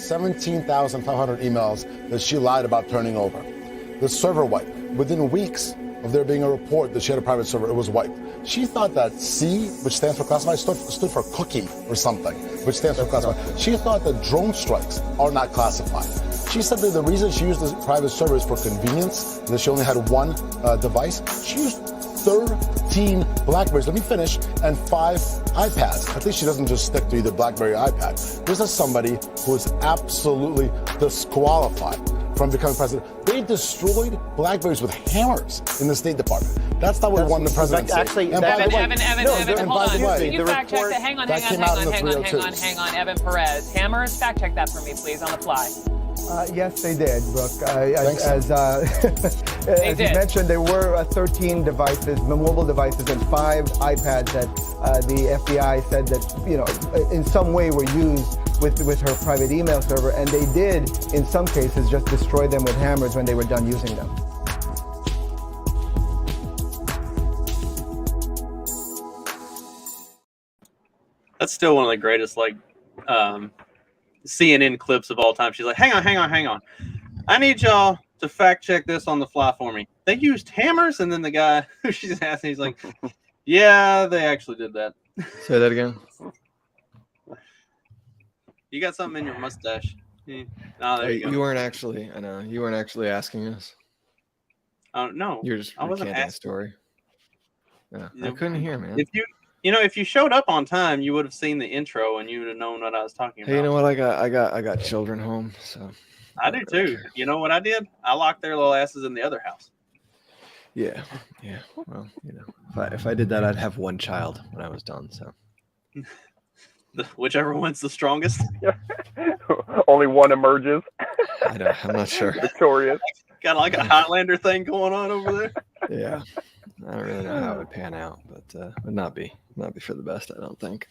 17,500 emails that she lied about turning over. The server wiped. Within weeks of there being a report that she had a private server, it was wiped. She thought that C, which stands for classified, stood for cookie or something, which stands for classified. She thought that drone strikes are not classified. She said that the reason she used this private server is for convenience, and that she only had one device. She used 13 Blackberries, let me finish, and 5 iPads. At least she doesn't just stick to either Blackberry or iPad. This is somebody who is absolutely disqualified from becoming president. They destroyed Blackberries with hammers in the State Department. That's not what won the presidency. Actually, Evan, hold on. Can you fact check that? Hang on, Evan Perez. Hammers, fact check that for me, please, on the fly. Yes, they did, Brooke. As you mentioned, there were 13 devices, mobile devices, and 5 iPads that the FBI said that, in some way were used with her private email server, and they did, in some cases, just destroy them with hammers when they were done using them. That's still one of the greatest, CNN clips of all time. She's like, hang on. I need y'all to fact check this on the fly for me. They used hammers? And then the guy who she's asking, he's like, yeah, they actually did that. Say that again. You got something in your mustache. Oh, there you go. You weren't actually, I know, you weren't actually asking us. No. You're just recanting the story. Yeah, I couldn't hear, man. If you showed up on time, you would have seen the intro and you would have known what I was talking about. Hey, you know what? I got children home, so I do too. You know what I did? I locked their little asses in the other house. Yeah. Well, if I did that, I'd have one child when I was done. So whichever one's the strongest. Only one emerges. I'm not sure. Victorious. Got like a Highlander thing going on over there. Yeah. I don't really know how it would pan out, but would not be for the best, I don't think.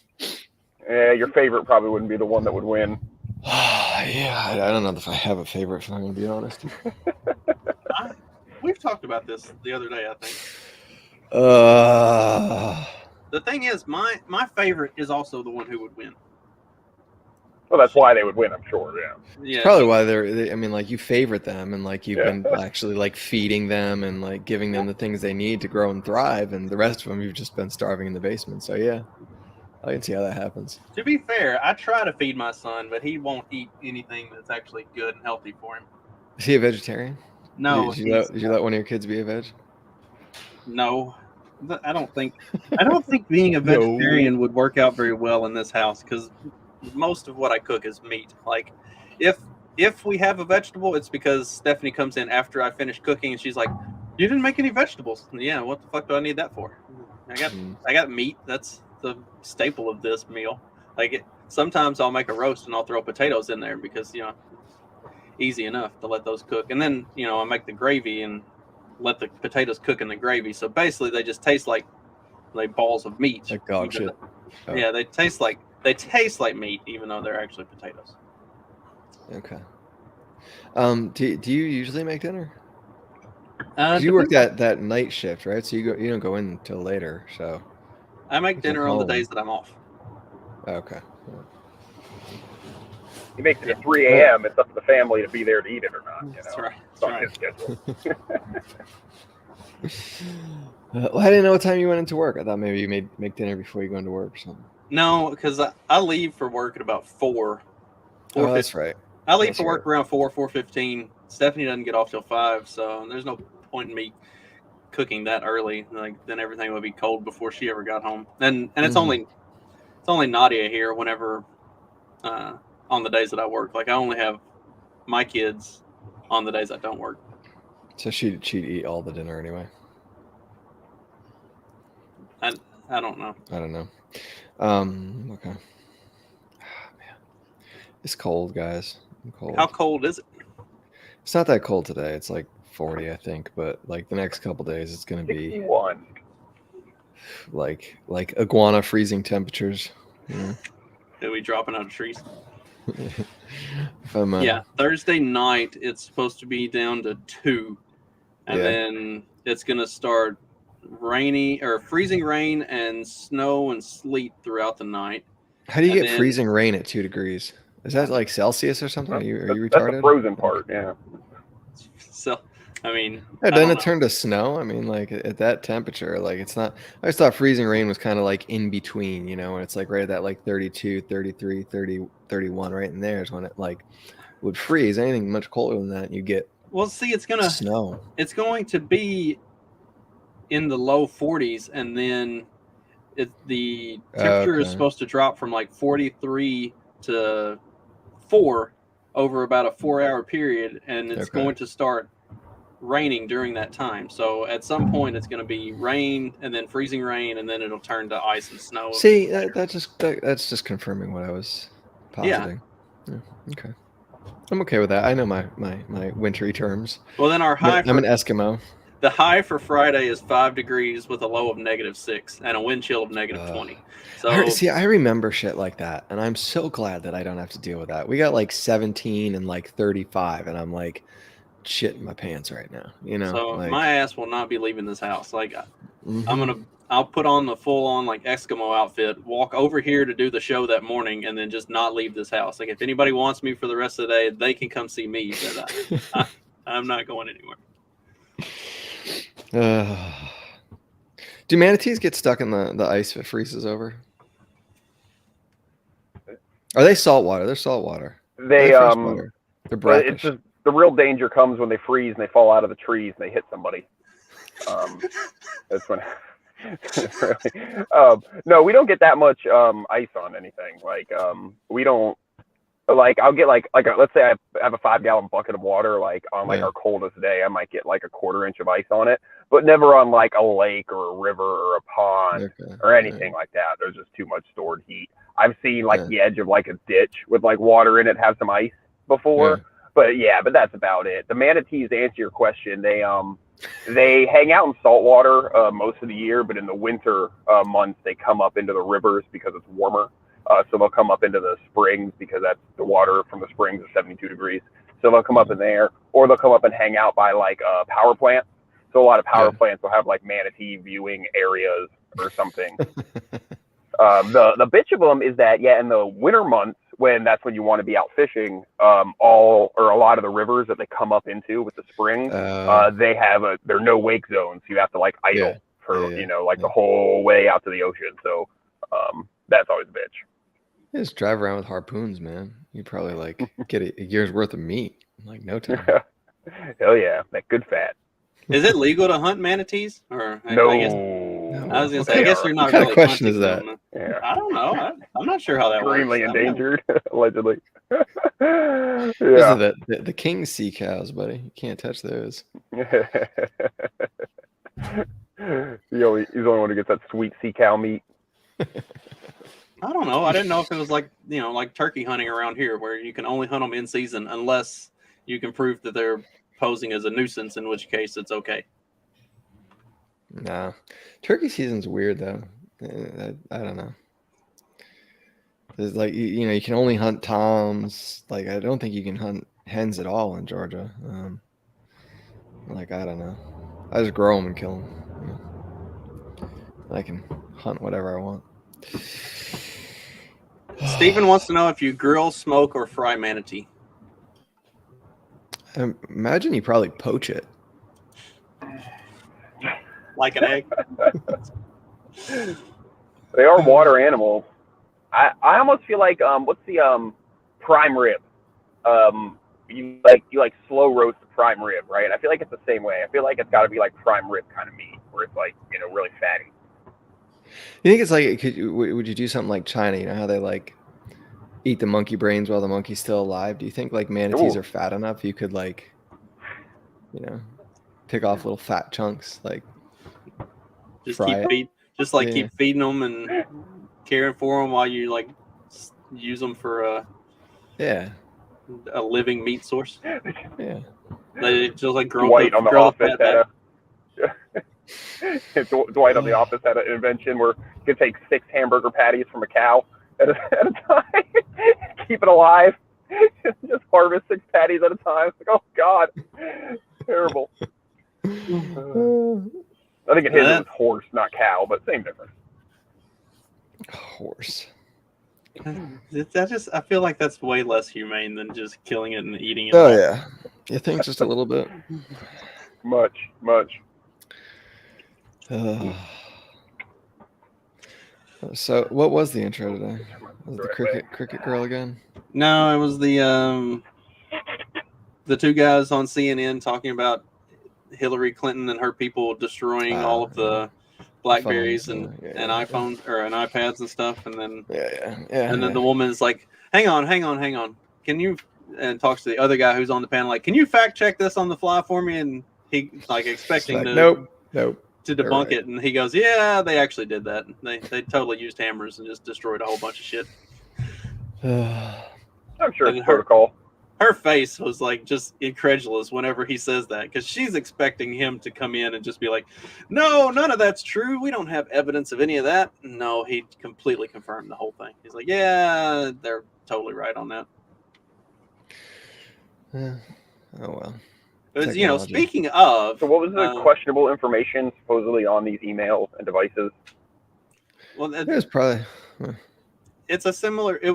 Yeah, your favorite probably wouldn't be the one that would win. Yeah, I don't know if I have a favorite, if I'm going to be honest. We've talked about this the other day, I think. The thing is, my favorite is also the one who would win. Well, that's why they would win, I'm sure. Yeah. It's probably why you favorite them, and you've been actually feeding them and giving them the things they need to grow and thrive, and the rest of them you've just been starving in the basement. So yeah, I can see how that happens. To be fair, I try to feed my son, but he won't eat anything that's actually good and healthy for him. Is he a vegetarian? No. Did you let one of your kids be a veg? No. I don't think being a vegetarian would work out very well in this house, because most of what I cook is meat. If we have a vegetable, it's because Stephanie comes in after I finish cooking and she's like, "You didn't make any vegetables." Yeah, what the fuck do I need that for? I got meat. That's the staple of this meal. Sometimes I'll make a roast and I'll throw potatoes in there because easy enough to let those cook. And then I make the gravy and let the potatoes cook in the gravy. So basically, they just taste like balls of meat. Like dog shit. Oh. Yeah, they taste like meat, even though they're actually potatoes. Okay. Do you usually make dinner? You work that night shift, right? So you don't go in until later. So I make dinner on the days that I'm off. Okay. He makes it at 3 a.m. It's up to the family to be there to eat it or not. That's right. It's on his schedule. Well, I didn't know what time you went into work. I thought maybe you make dinner before you go into work or something. No, because I leave for work at about 4. Oh, that's right. I leave for work around 4:15. Stephanie doesn't get off till 5, so there's no point in me cooking that early. Then everything would be cold before she ever got home. And it's only Nadia here whenever on the days that I work. I only have my kids on the days I don't work. So she'd eat all the dinner anyway. I don't know. I don't know. Okay. Man, it's cold, guys. I'm cold. How cold is it? It's not that cold today. It's 40, I think. But the next couple days, it's gonna be 61. Like iguana freezing temperatures. Are we dropping out of trees? Yeah. Thursday night it's supposed to be down to 2, and then it's gonna start rainy or freezing rain and snow and sleet throughout the night. How do you get freezing rain at 2 degrees? Is that like Celsius or something? Are you retarded? That's the frozen part, yeah. So, I mean, Yeah, doesn't it turn to snow? I mean, like at that temperature, like it's not. I just thought freezing rain was kind of like in between, you know, when it's like right at that like 32, 33, 30, 31, right in there is when it like would freeze. Anything much colder than that, you get. Well, see, it's going to be in the low 40s, and then the temperature is supposed to drop from like 43 to 4 over about a 4-hour period, and it's going to start raining during that time. So at some point it's going to be rain and then freezing rain, and then it'll turn to ice and snow. See, that's just confirming what I was positing. Yeah. Okay. I'm okay with that. I know my wintry terms. Well, then our high. I'm an Eskimo. The high for Friday is 5 degrees with a low of -6 and a wind chill of -20. So see, I remember shit like that, and I'm so glad that I don't have to deal with that. We got like 17 and like 35, and I'm like shitting my pants right now. You know, so like, my ass will not be leaving this house. Like, I'll put on the full on like Eskimo outfit, walk over here to do the show that morning, and then just not leave this house. Like, if anybody wants me for the rest of the day, they can come see me, but I'm not going anywhere. Do manatees get stuck in the ice if it freezes over? Are they saltwater? They're saltwater. They're brackish. It's just, the real danger comes when they freeze and they fall out of the trees and they hit somebody. That's when. Really. No, we don't get that much ice on anything. Like we don't. Like I'll get like let's say I have a 5-gallon bucket of water. Like on like our coldest day, I might get like a 1/4 inch of ice on it, but never on like a lake or a river or a pond or anything like that. There's just too much stored heat. I've seen like the edge of like a ditch with like water in it have some ice before, but that's about it. The manatees, to answer your question, they hang out in salt water most of the year, but in the winter months they come up into the rivers because it's warmer. So they'll come up into the springs because that's the water from the springs is 72 degrees. So they'll come up in there, or they'll come up and hang out by like a power plant. So a lot of power plants will have like manatee viewing areas or something. The bitch of them is that, in the winter months, when that's when you want to be out fishing, a lot of the rivers that they come up into with the springs, they have they're no wake zones. So you have to like idle for, the whole way out to the ocean. So that's always a bitch. You just drive around with harpoons, man. You probably like get a year's worth of meat in like no time. Hell yeah, that good fat. Is it legal to hunt manatees? Or no. I was gonna say, I guess you're not. What kind of question is that? I don't know. I'm not sure how that works. Extremely endangered, allegedly. These are the king sea cows, buddy. You can't touch those. He's the only one who gets that sweet sea cow meat. I don't know. I didn't know if it was like, like turkey hunting around here, where you can only hunt them in season unless you can prove that they're posing as a nuisance, in which case it's okay. Nah, turkey season's weird though. I don't know. There's like you can only hunt toms. Like I don't think you can hunt hens at all in Georgia. Like I don't know. I just grow them and kill them. I can hunt whatever I want. Stephen wants to know if you grill, smoke, or fry manatee. I imagine you probably poach it. Like an egg? They are water animals. I almost feel like what's the prime rib? You like slow roast the prime rib, right? I feel like it's the same way. I feel like it's got to be like prime rib kind of meat, where it's like really fatty. You think it's like would you do something like China? You know how they like eat the monkey brains while the monkey's still alive? Do you think like manatees are fat enough you could like pick off little fat chunks, like just keep feeding them and caring for them while you like use them for a living meat source? Yeah, they just like grow Dwight on the office Dwight on the office had an invention where you could take 6 hamburger patties from a cow at a time, keep it alive, just harvest 6 patties at a time. Like, oh God, terrible. I think it was horse, not cow, but same difference. Horse. I feel like that's way less humane than just killing it and eating it. Oh yeah, you think just a little bit? Much. So, what was the intro today? Was it the cricket girl again? No, it was the two guys on CNN talking about Hillary Clinton and her people destroying all of the Blackberries and iPhones or and iPads and stuff, and then and then the woman's like, hang on, can you, and talks to the other guy who's on the panel, like, can you fact check this on the fly for me? And he like expecting to nope to debunk it, and he goes, yeah, they actually did that. They totally used hammers and just destroyed a whole bunch of shit. I'm sure it's protocol. Her face was like just incredulous whenever he says that, because she's expecting him to come in and just be like, no, none of that's true. We don't have evidence of any of that. No, he completely confirmed the whole thing. He's like, yeah, they're totally right on that. Yeah. Oh, well. But, you know, speaking of... So what was the questionable information supposedly on these emails and devices? Well, it was probably... It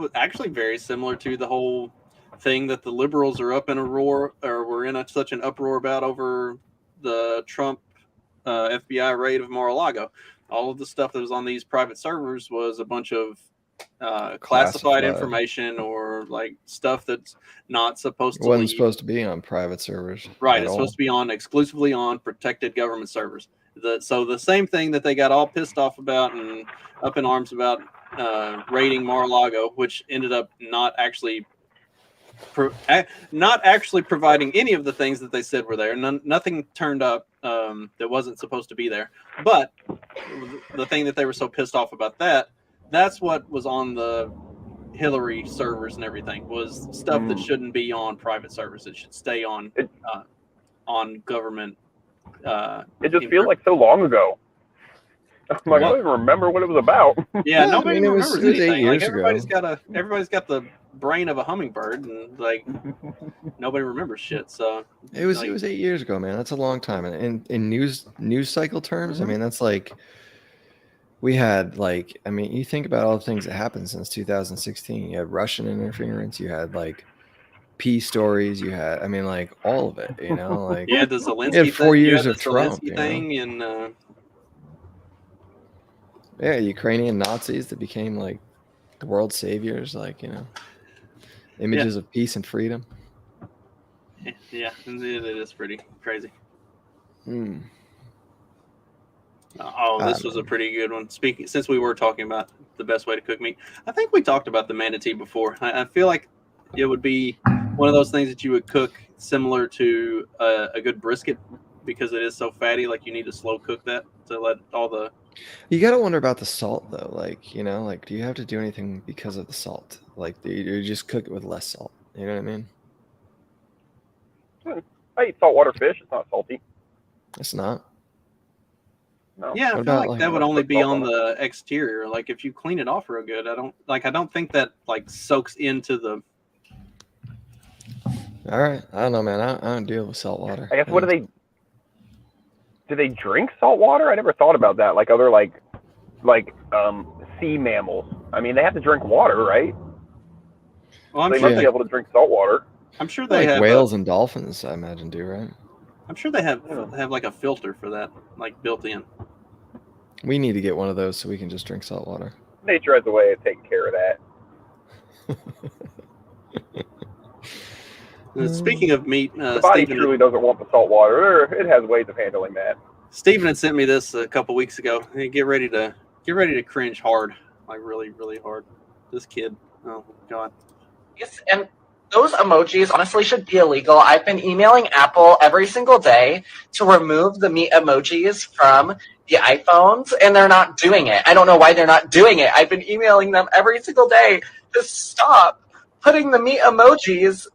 was actually very similar to the whole thing that the liberals are up in a roar, or were in such an uproar about over the Trump FBI raid of Mar-a-Lago. All of the stuff that was on these private servers was a bunch of classified information, or like stuff that's not supposed to. It wasn't supposed to be on private servers. Right, it's supposed to be exclusively on protected government servers. So the same thing that they got all pissed off about and up in arms about raiding Mar-a-Lago, which ended up not actually providing any of the things that they said were there. Nothing turned up that wasn't supposed to be there. But the thing that they were so pissed off about, that's what was on the Hillary servers and everything, was stuff that shouldn't be on private servers. It should stay on government. It just feels like so long ago. I'm like, I don't even remember what it was about. Yeah, nobody remembers anything. 8 years ago. Everybody's got the brain of a hummingbird, and like nobody remembers shit. So it was 8 years ago, man. That's a long time. And in news cycle terms, I mean, that's like, we had like, I mean, you think about all the things that happened since 2016. You had Russian interference. You had like peace stories. You had, I mean, like all of it. You know, like yeah, the Zelensky. You had 4 years of Trump thing, and yeah, Ukrainian Nazis that became like the world saviors, like, you know, images of peace and freedom. Yeah, it is pretty crazy. This was a pretty good one. Since we were talking about the best way to cook meat, I think we talked about the manatee before. I feel like it would be one of those things that you would cook similar to a good brisket, because it is so fatty. Like, you need to slow cook that to let all the... You got to wonder about the salt, though. Like, you know, like, do you have to do anything because of the salt? Like, do you just cook it with less salt? You know what I mean? I eat saltwater fish. It's not salty. It's not. No. Yeah, I feel like that would only be on the exterior. Like, if you clean it off real good, I don't think that like soaks into the... All right. I don't know, man. I don't deal with salt water. I guess, what do they drink salt water? I never thought about that. Like other like sea mammals. I mean, they have to drink water, right? Well, they must be able to drink salt water. I'm sure they have whales and dolphins, I imagine, do, right? I'm sure they have like a filter for that, like built in. We need to get one of those so we can just drink salt water. Nature has a way of taking care of that. Speaking of meat, the body truly doesn't want the salt water. It has ways of handling that. Steven had sent me this a couple weeks ago. Hey, get ready to cringe hard, like really, really hard. This kid, oh god. Yes, and those emojis honestly should be illegal. I've been emailing Apple every single day to remove the meat emojis from the iPhones, and they're not doing it. I don't know why they're not doing it. I've been emailing them every single day to stop putting the meat emojis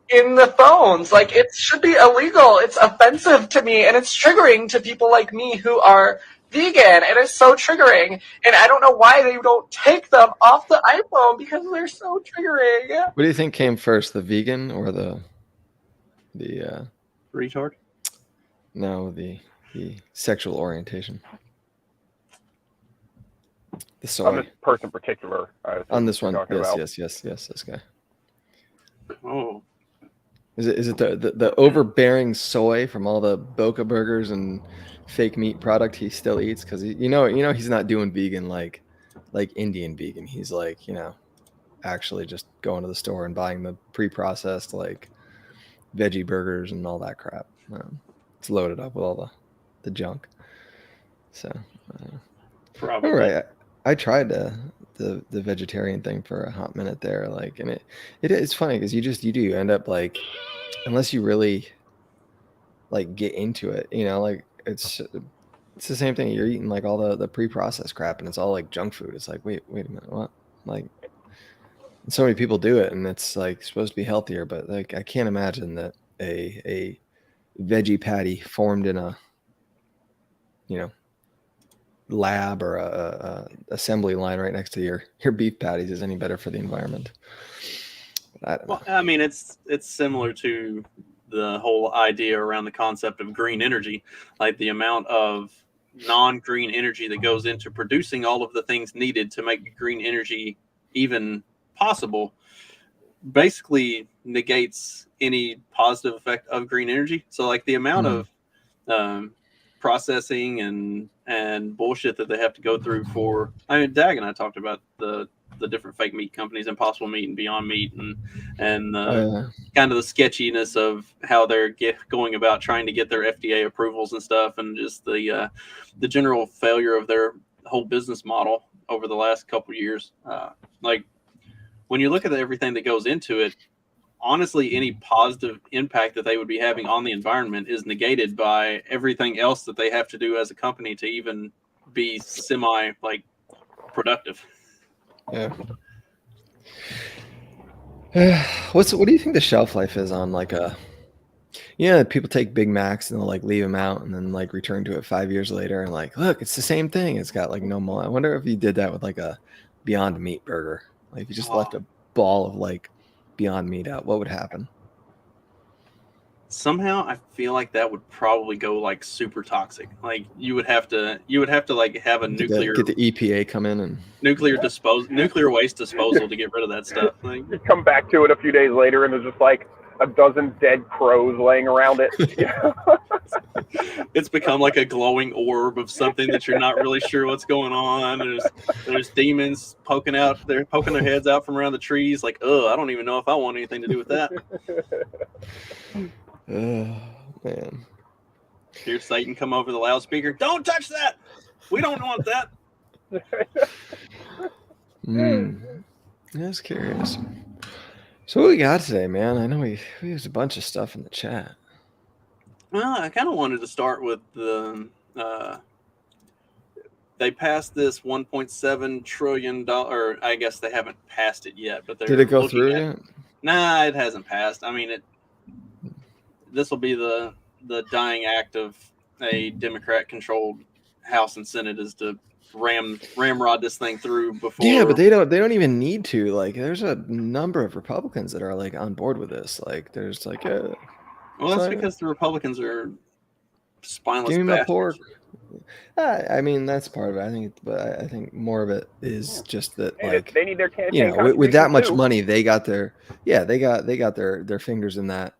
in the phones. Like, it should be illegal. It's offensive to me, and it's triggering to people like me who are vegan. It is so triggering, and I don't know why they don't take them off the iPhone, because they're so triggering. What do you think came first, the vegan or the retard? No, the sexual orientation. The soy. On this person in particular. On this one, yes, yes, this guy. Oh. Is it the overbearing soy from all the Boca burgers and fake meat product he still eats? Because you know he's not doing vegan like Indian vegan. He's like, actually just going to the store and buying the pre-processed like veggie burgers and all that crap. It's loaded up with all the junk. So Probably. all right, I tried the vegetarian thing for a hot minute there, like, and it's funny because you end up like, unless you really like get into it, like it's the same thing. You're eating like all the pre-processed crap and it's all like junk food. It's like, wait a minute, what? Like, so many people do it and it's like supposed to be healthier, but like I can't imagine that a veggie patty formed in a lab or a assembly line right next to your beef patties is any better for the environment. Well, I mean, it's similar to the whole idea around the concept of green energy, like the amount of non-green energy that goes into producing all of the things needed to make green energy even possible basically negates any positive effect of green energy. So like the amount of processing and bullshit that they have to go through for, I mean, Dag and I talked about the different fake meat companies, Impossible Meat and Beyond Meat, and kind of the sketchiness of how they're going about trying to get their FDA approvals and stuff, and just the general failure of their whole business model over the last couple of years. Like when you look at everything that goes into it, honestly, any positive impact that they would be having on the environment is negated by everything else that they have to do as a company to even be semi like productive. Yeah. What do you think the shelf life is on like people take Big Macs and they'll like leave them out and then like return to it 5 years later and like, look, it's the same thing. It's got like no mold. I wonder if you did that with like a Beyond Meat burger. Like if you just left a ball of like Beyond Meat out, what would happen? Somehow I feel like that would probably go like super toxic. Like you would have to like have a nuclear get the EPA come in and nuclear waste disposal to get rid of that stuff. Like, you come back to it a few days later and there's just like a dozen dead crows laying around it. It's become like a glowing orb of something that you're not really sure what's going on. There's demons poking their heads out from around the trees. Like, I don't even know if I want anything to do with that. Oh man! Here's Satan come over the loudspeaker. Don't touch that. We don't want that. I was curious. So what we got today, man? I know we used a bunch of stuff in the chat. Well, I kind of wanted to start with the. They passed this $1.7 trillion. I guess they haven't passed it yet, but did it go through yet? Nah, it hasn't passed. I mean, this will be the dying act of a Democrat-controlled House and Senate is to ramrod this thing through before. Yeah, but they don't even need to. Like, there's a number of Republicans that are like on board with this. Like, there's like well, that's because the Republicans are spineless. Give me my pork. I mean, that's part of it. I think more of it is just that, like, they need their campaign with that much money, they got their fingers in that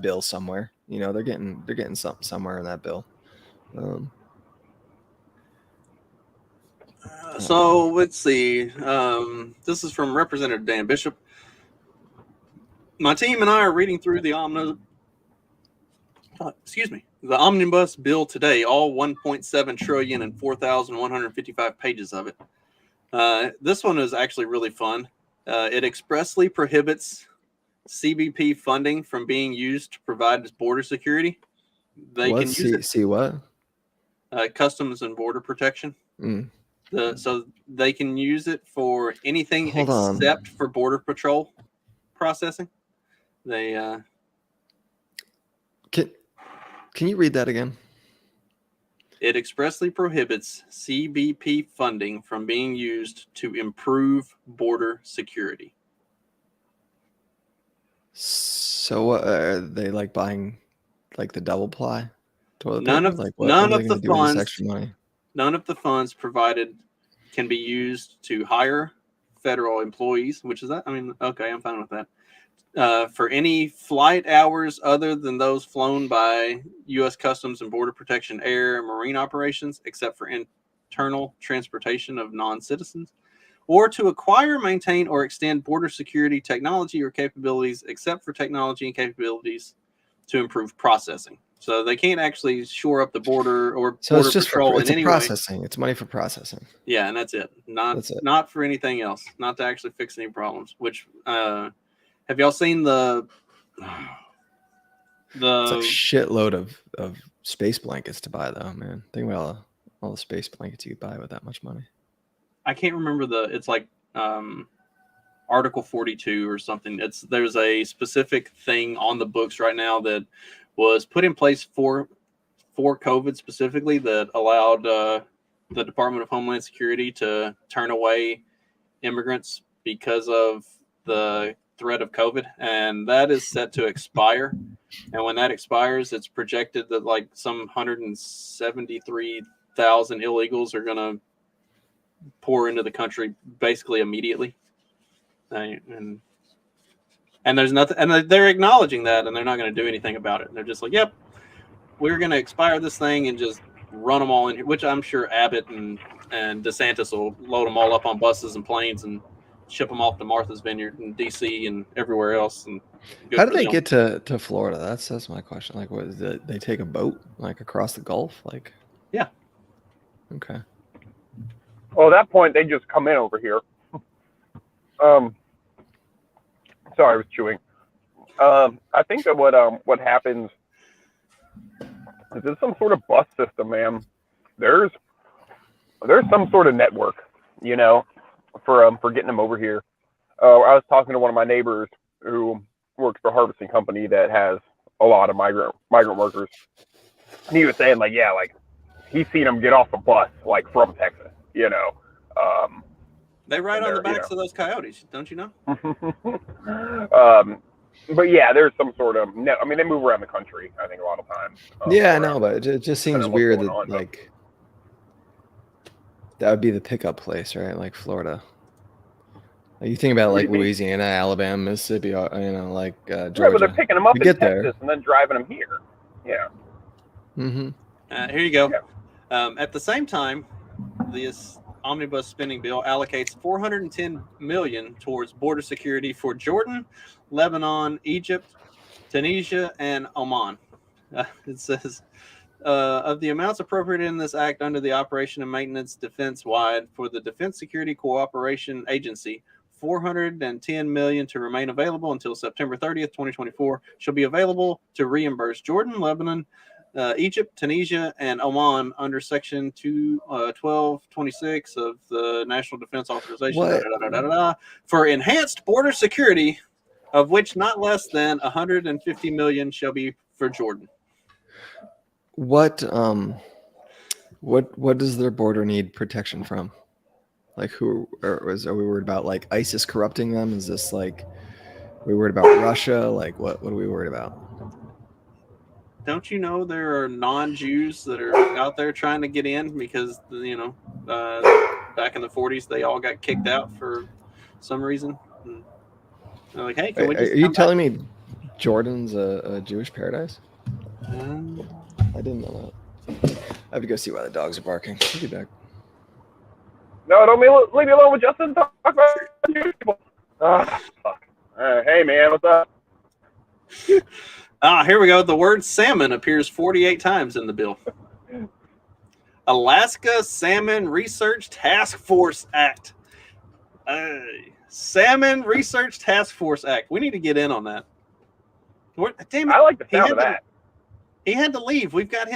bill somewhere. They're getting something somewhere in that bill. So let's see. This is from Representative Dan Bishop. My team and I are reading through the omnibus bill today, all 1.7 trillion and 4,155 pages of it. This one is actually really fun. It expressly prohibits CBP funding from being used to provide border security. They can use it. See what? Customs and Border Protection. So they can use it for anything except for Border Patrol processing. They Can you read that again? It expressly prohibits CBP funding from being used to improve border security. So are they like buying like the double ply toilet paper? None of like, the extra money? None of the funds provided can be used to hire federal employees, which is that? I mean, okay, I'm fine with that. For any flight hours other than those flown by U.S. Customs and Border Protection air and marine operations, except for internal transportation of non-citizens, or to acquire, maintain, or extend border security technology or capabilities, except for technology and capabilities to improve processing. So they can't actually shore up the border or border patrol in any way. Processing. It's money for processing. Yeah, and that's it. Not for anything else. Not to actually fix any problems. Which have y'all seen the It's like shitload of space blankets to buy though, man. Think about all the space blankets you could buy with that much money. I can't remember it's like Article 42 or something. There's a specific thing on the books right now that was put in place for COVID specifically that allowed the Department of Homeland Security to turn away immigrants because of the threat of COVID, and that is set to expire. And when that expires, it's projected that like some 173,000 illegals are going to pour into the country basically immediately. And there's nothing, and they're acknowledging that, and they're not going to do anything about it. And they're just like, yep, we're going to expire this thing and just run them all in here, which I'm sure Abbott and DeSantis will load them all up on buses and planes and ship them off to Martha's Vineyard in D.C. and everywhere else. And how do they get to Florida? That's my question. Like, what is it? They take a boat like across the Gulf? Like, yeah. Okay. Well, at that point, they just come in over here. Sorry, I was chewing. I think that what happens is there's some sort of bus system, man. There's some sort of network, you know, for getting them over here. I was talking to one of my neighbors who works for a harvesting company that has a lot of migrant workers, and he was saying like, yeah, like he's seen them get off a bus like from Texas, you know. They ride on the backs of those coyotes, don't you know? But yeah, there's some sort of I mean, they move around the country, I think, a lot of times. Yeah, I know, but it just seems weird that like that would be the pickup place, right? Like Florida. Like, you think about like Louisiana, Alabama, Mississippi, you know, like Georgia. Yeah, but they're picking them up in Texas there and then driving them here. Yeah. Mm-hmm. Here you go. Yeah. At the same time, this omnibus spending bill allocates $410 million towards border security for Jordan, Lebanon, Egypt, Tunisia, and Oman. It says of the amounts appropriated in this act under the Operation and Maintenance Defense-wide for the Defense Security Cooperation Agency, $410 million to remain available until September 30th, 2024, shall be available to reimburse Jordan, Lebanon, Egypt, Tunisia, and Oman under Section 1226 of the National Defense Authorization for enhanced border security, of which not less than $150 million shall be for Jordan. What does their border need protection from? Like, are we worried about like ISIS corrupting them? Is this like, are we worried about Russia? Like, what are we worried about? Don't you know there are non-Jews that are out there trying to get in because, you know, back in the 40s they all got kicked out for some reason. And they're like, hey, can we just are you telling me Jordan's a Jewish paradise? I didn't know that. I have to go see why the dogs are barking. I'll be back. No, don't leave me alone with Justin. Talk about Jewish people. Fuck. Hey, man, what's up? Here we go. The word salmon appears 48 times in the bill. Alaska Salmon Research Task Force Act. Salmon Research Task Force Act. We need to get in on that. Damn it. I like the sound of that. He had to leave. We've got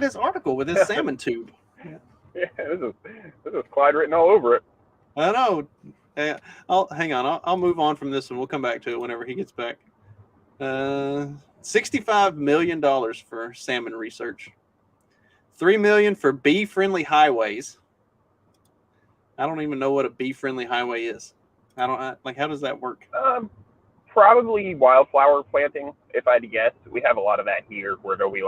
his article with his salmon tube. Yeah, this is Clyde written all over it. I know. Hang on. I'll move on from this and we'll come back to it whenever he gets back. $65 million for salmon research. $3 million for bee-friendly highways. I don't even know what a bee-friendly highway is. How does that work? Probably wildflower planting, if I had to guess. We have a lot of that here where there'll be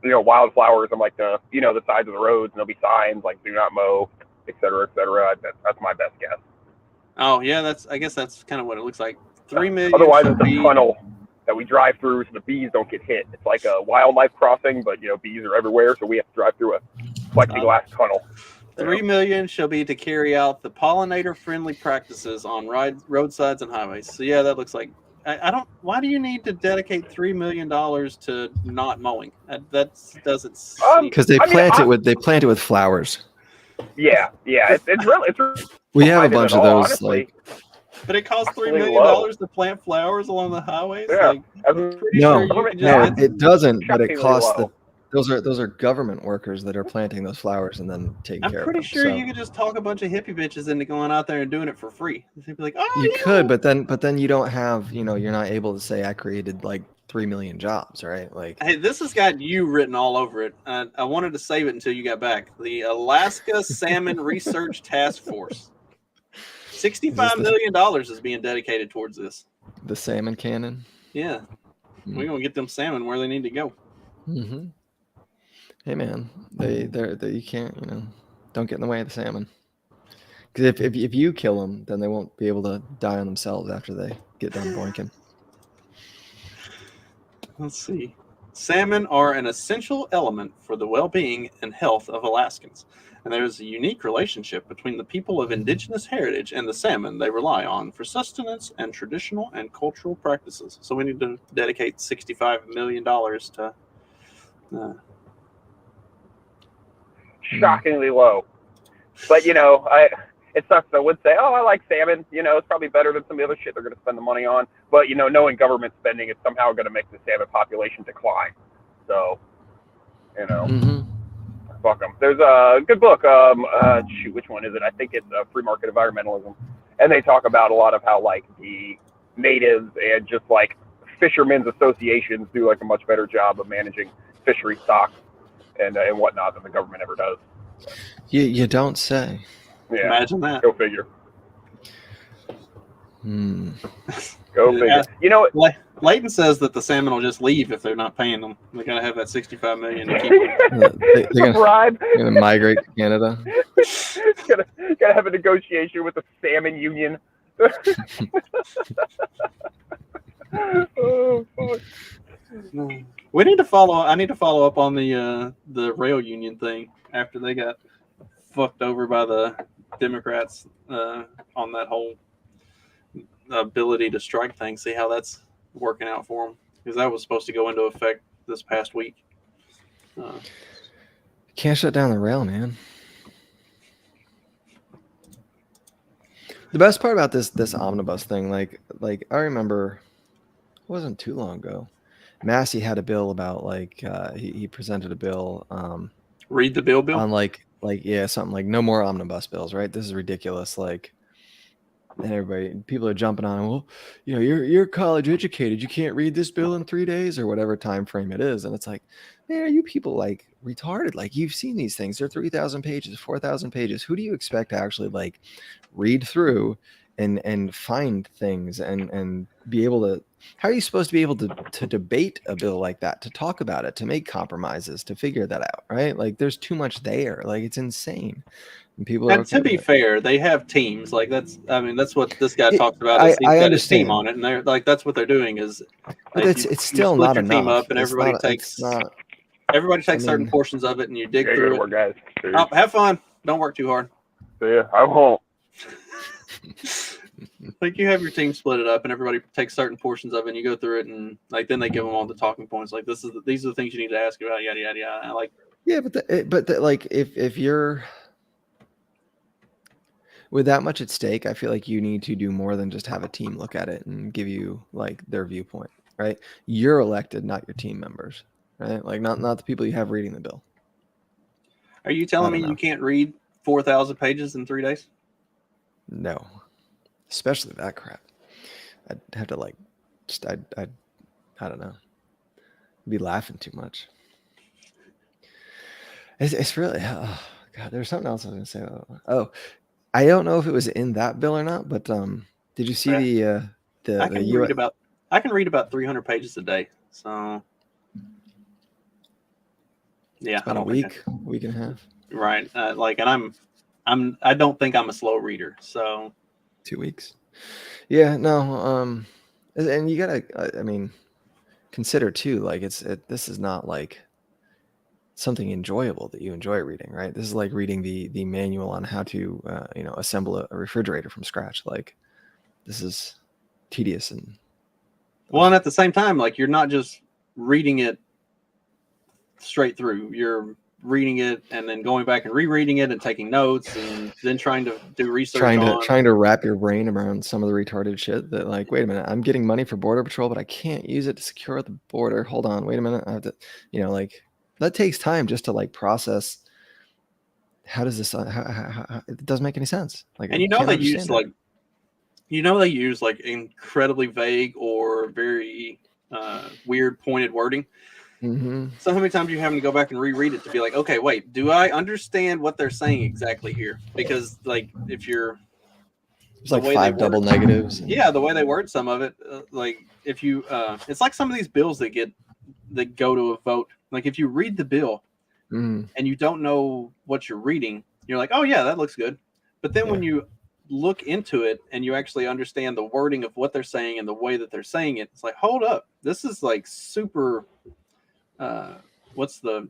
wildflowers on the sides of the roads, and there'll be signs like "Do not mow," et cetera, et cetera. That's my best guess. Oh yeah, I guess that's kind of what it looks like. 3 million. Otherwise, it's a tunnel that we drive through so the bees don't get hit. It's like a wildlife crossing, but bees are everywhere, so we have to drive through a plexiglass tunnel. 3 million shall be to carry out the pollinator-friendly practices on roadsides and highways. So yeah, that looks like. I don't. Why do you need to dedicate $3 million to not mowing? That doesn't. Because they plant it with flowers. Yeah. It's really. We have a bunch of those. Honestly. But it costs $3 million to plant flowers along the highways. Yeah. It doesn't. But it costs Those are government workers that are planting those flowers and then taking care of them. I'm pretty sure you could just talk a bunch of hippie bitches into going out there and doing it for free. They'd be like, "Oh, you could," but then you don't have, you're not able to say I created like 3 million jobs, right? Like, hey, this has got you written all over it. I wanted to save it until you got back. The Alaska Salmon Research Task Force. $65 million is being dedicated towards this. The salmon cannon. Yeah, we're gonna get them salmon where they need to go. Mm-hmm. Hey man, they you can't, don't get in the way of the salmon. Because if you kill them, then they won't be able to die on themselves after they get done boinking. Let's see. Salmon are an essential element for the well-being and health of Alaskans, and there is a unique relationship between the people of indigenous heritage and the salmon they rely on for sustenance and traditional and cultural practices. So we need to dedicate $65 million to. Shockingly low, but it sucks. I would say, I like salmon. It's probably better than some of the other shit they're going to spend the money on. But knowing government spending is somehow going to make the salmon population decline. So, fuck them. There's a good book. Which one is it? I think it's Free Market Environmentalism, and they talk about a lot of how like the natives and just like fishermen's associations do like a much better job of managing fishery stocks and whatnot than the government ever does. You don't say. Yeah, imagine that. Go figure. Go figure. Leighton says that the salmon will just leave if they're not paying them. They gotta have that $65 million to keep them. They're gonna migrate to Canada. gotta have a negotiation with the salmon union. Oh fuck. We need to follow. I need to follow up on the rail union thing after they got fucked over by the Democrats on that whole ability to strike thing. See how that's working out for them, because that was supposed to go into effect this past week. Can't shut down the rail, man. The best part about this omnibus thing, like I remember, it wasn't too long ago. Massey had a bill about he presented a bill. Read the bill on something like no more omnibus bills, right? This is ridiculous. And people are jumping on. Well, you're college educated. You can't read this bill in 3 days or whatever time frame it is. And it's like, man, are you people retarded? You've seen these things. They're 3,000 pages, 4,000 pages. Who do you expect to actually read through and find things and be able to? How are you supposed to be able to debate a bill like that, to talk about it, to make compromises, to figure that out, right? There's too much there. It's insane. And people and to be fair, they have teams. That's what this guy talks about. He's got his team on it, and they're that's what they're doing is. But it's still not enough. Team up and everybody takes certain portions of it, and you dig through it. Guys. Have fun. Don't work too hard. Yeah, I won't. You have your team split it up, and everybody takes certain portions of it, and you go through it, and then they give them all the talking points. These are the things you need to ask about. Yada yada yada. Yeah, but if you're with that much at stake, I feel like you need to do more than just have a team look at it and give you their viewpoint, right? You're elected, not your team members, right? Not the people you have reading the bill. Are you telling me you can't read 4,000 pages in 3 days? No. Especially that crap. I'd have to I don't know. I'd be laughing too much. It's really, oh God, there's something else I was going to say. Oh, I don't know if it was in that bill or not, but did you see I can read about 300 pages a day. So yeah, about a week and a half. Right. And I'm I don't think I'm a slow reader. So 2 weeks. Yeah, no. And you gotta, I mean, consider too, like this is not like something enjoyable that you enjoy reading, right? This is like reading the manual on how to, assemble a refrigerator from scratch. Like this is tedious and. Well, and at the same time, like you're not just reading it straight through. You're reading it and then going back and rereading it and taking notes and then trying to do research trying to wrap your brain around some of the retarded shit that, like, wait a minute, I'm getting money for Border Patrol, but I can't use it to secure the border. Hold on, wait a minute. I have to, like that takes time just to like process. How does this? How it doesn't make any sense. Like, and they use like incredibly vague or very weird pointed wording. Mm-hmm. So how many times are you having to go back and reread it to be like, okay, wait, do I understand what they're saying exactly here? Because like if you're there's like 5 double negatives. Yeah, the way they word some of it, like if you, it's like some of these bills that go to a vote. Like if you read the bill and you don't know what you're reading, you're like, oh yeah, that looks good. But then when you look into it and you actually understand the wording of what they're saying and the way that they're saying it, it's like, hold up, this is like super. What's the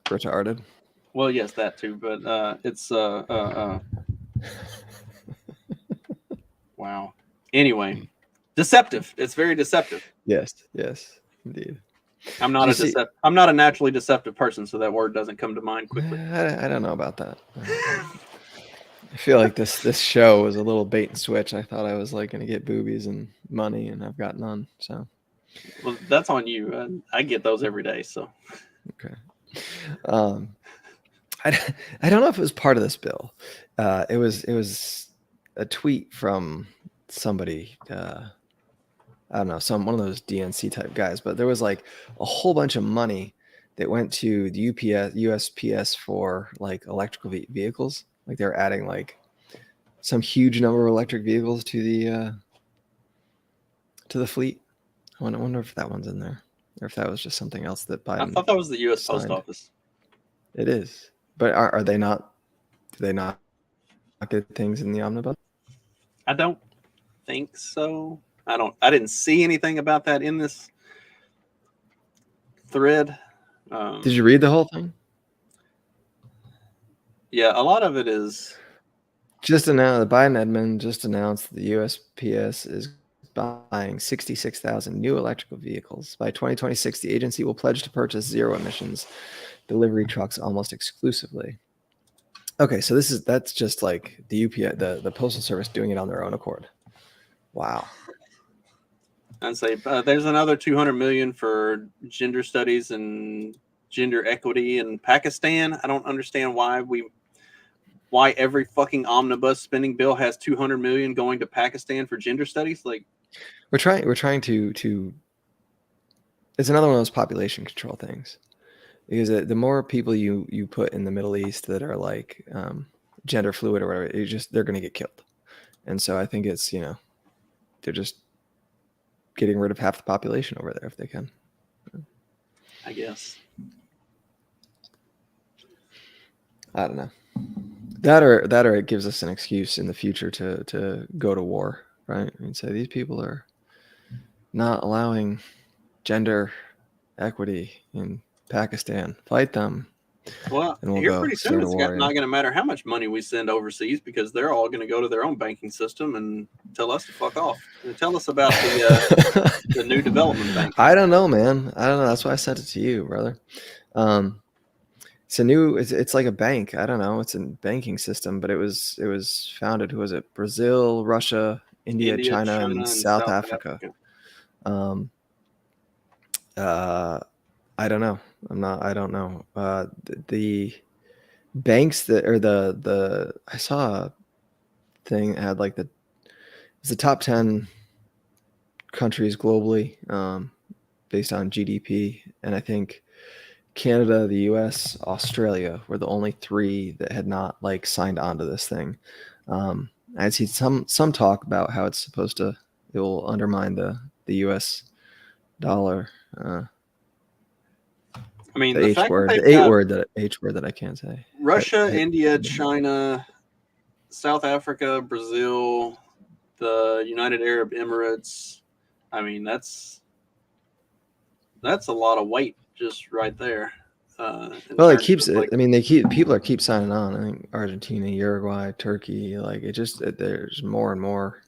retarded? Well, yes, that too, but it's wow. Anyway, deceptive. It's very deceptive. Yes, indeed. I'm not a naturally deceptive person, so that word doesn't come to mind quickly. I don't know about that. I feel like this show was a little bait and switch. I thought I was like going to get boobies and money, and I've got none. So. Well, that's on you. I get those every day. So, okay. I don't know if it was part of this bill. It was a tweet from somebody. I don't know, one of those DNC type guys. But there was like a whole bunch of money that went to the USPS for like electrical vehicles. Like they're adding like some huge number of electric vehicles to the fleet. I wonder if that one's in there, or if that was just something else that Biden. I thought that was the U.S. signed. Post Office. It is, but are they not? Do they not get things in the omnibus? I don't think so. I didn't see anything about that in this thread. Did you read the whole thing? Yeah, a lot of it is. Just announced. The Biden admin just announced the USPS is buying 66,000 new electrical vehicles. By 2026, the agency will pledge to purchase zero emissions delivery trucks almost exclusively. Okay, so that's just like the UPS, the Postal Service doing it on their own accord. Wow. I'd say there's another $200 million for gender studies and gender equity in Pakistan. I don't understand why every fucking omnibus spending bill has $200 million going to Pakistan for gender studies. Like, we're trying to. It's another one of those population control things, because the more people you put in the Middle East that are like gender fluid or whatever, they're going to get killed. And so I think it's they're just getting rid of half the population over there if they can. I guess. I don't know. That or it gives us an excuse in the future to go to war, right? I mean, say these people are not allowing gender equity in Pakistan. Fight them. Well, here pretty soon it's not going to matter how much money we send overseas, because they're all going to go to their own banking system and tell us to fuck off. And tell us about the new development bank. I don't know, man. I don't know. That's why I sent it to you, brother. It's like a bank. I don't know. It's a banking system, but it was founded. Who was it? Brazil, Russia, India, China, and South Africa. I don't know. I don't know. The banks that, or I saw a thing that had like it's the top 10 countries globally, based on GDP. And I think Canada, the US, Australia were the only 3 that had not like signed on to this thing. I'd seen some talk about how it will undermine the US dollar. I mean, the H word that I can't say. Russia, India, China, South Africa, Brazil, the United Arab Emirates. I mean, that's a lot of weight just right there. Well, it keeps. I mean, people keep signing on. I think Argentina, Uruguay, Turkey. Like there's more and more.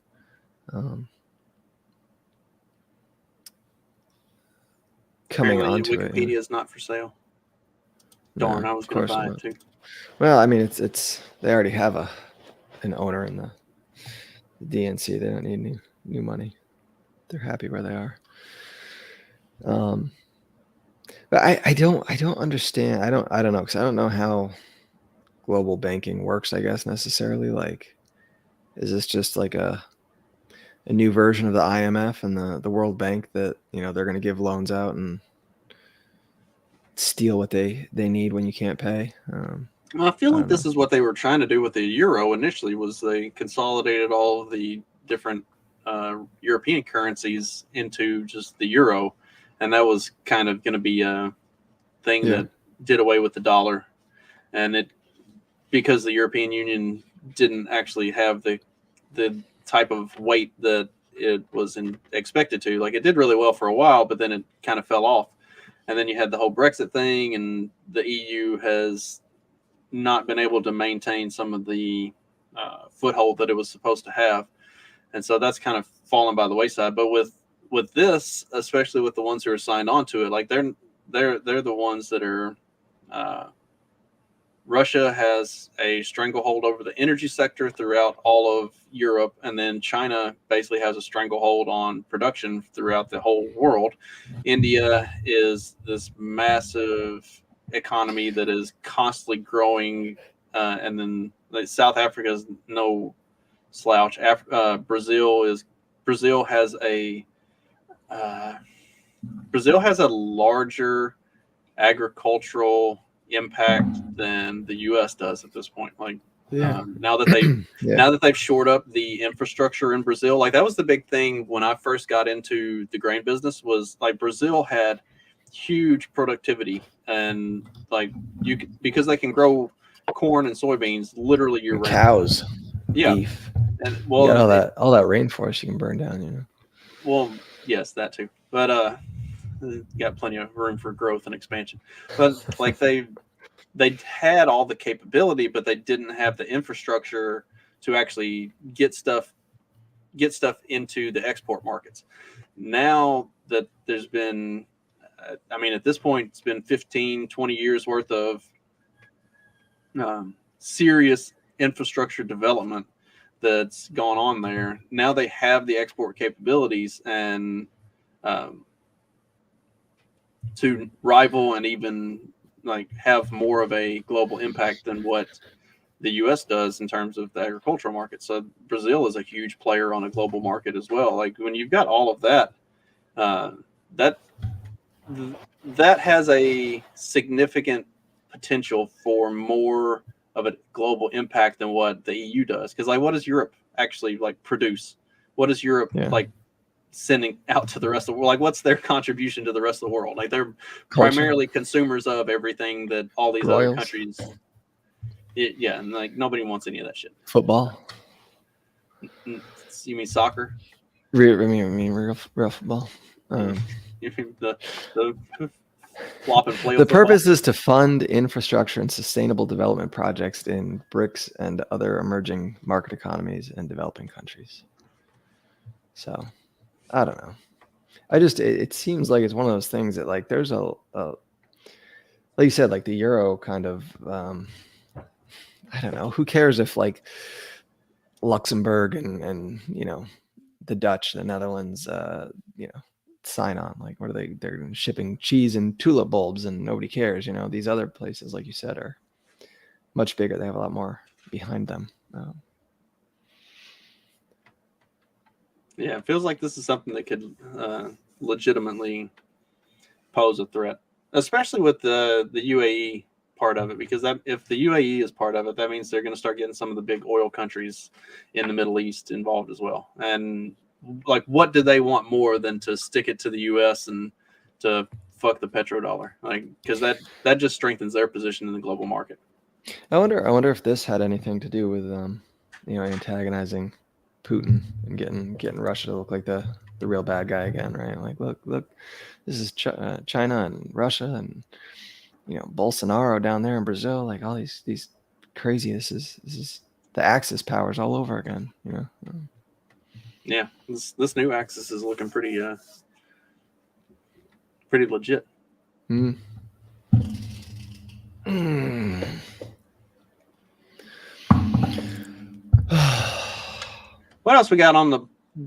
Coming onto it. Wikipedia is not for sale. Darn, I was going to buy it too. Well, I mean, it's they already have an owner in the DNC. They don't need new money. They're happy where they are. But I don't understand. I don't know, because I don't know how global banking works, I guess, necessarily. Like, is this just like a new version of the IMF and the World Bank that, they're going to give loans out and steal what they need when you can't pay? Well, I feel like this is what they were trying to do with the euro initially, was they consolidated all of the different European currencies into just the euro. And that was kind of going to be a thing that did away with the dollar. And because the European Union didn't actually have the type of weight that it was expected to. Like, it did really well for a while, but then it kind of fell off. And then you had the whole Brexit thing, and the EU has not been able to maintain some of the foothold that it was supposed to have. And so that's kind of fallen by the wayside. But with this, especially with the ones who are signed on to it, like they're the ones that are Russia has a stranglehold over the energy sector throughout all of Europe, and then China basically has a stranglehold on production throughout the whole world. India is this massive economy that is constantly growing, and then South Africa is no slouch. Brazil has a larger agricultural impact than the U.S. does at this point. Like, now that they've shored up the infrastructure in Brazil, like that was the big thing when I first got into the grain business, was like Brazil had huge productivity, and like because they can grow corn and soybeans literally year round. Cows, beef, and all that rainforest you can burn down. Well, yes, that too, but got plenty of room for growth and expansion. But like they had all the capability, but they didn't have the infrastructure to actually get stuff into the export markets. Now that there's been, at this point, it's been 15, 20 years worth of serious infrastructure development that's gone on there. Now they have the export capabilities and to rival and even like have more of a global impact than what the U.S. does in terms of the agricultural market. So Brazil is a huge player on a global market as well. Like when you've got all of that, that has a significant potential for more of a global impact than what the EU does. Because like, what does Europe actually like produce? What does Europe like sending out to the rest of the world? Like, what's their contribution to the rest of the world? Like, they're primarily consumers of everything that all these other countries. And like nobody wants any of that shit. Football. You mean soccer? Real football. You mean the flop and play? The purpose is to fund infrastructure and sustainable development projects in BRICS and other emerging market economies and developing countries. So, I don't know. It seems like it's one of those things that like there's a like you said, like the euro kind of, I don't know, who cares if like Luxembourg and the Dutch, the Netherlands, sign on, like what are they're shipping cheese and tulip bulbs and nobody cares. These other places, like you said, are much bigger. They have a lot more behind them. It feels like this is something that could legitimately pose a threat, especially with the UAE part of it, because if the UAE is part of it, that means they're going to start getting some of the big oil countries in the Middle East involved as well. And like, what do they want more than to stick it to the U.S. and to fuck the petrodollar? Like, because that just strengthens their position in the global market. I wonder if this had anything to do with antagonizing Putin and getting Russia to look like the real bad guy again, right? Like, look, this is China and Russia and Bolsonaro down there in Brazil, like all these crazy. This is the Axis powers all over again, Yeah, this new Axis is looking pretty legit. What else we got on the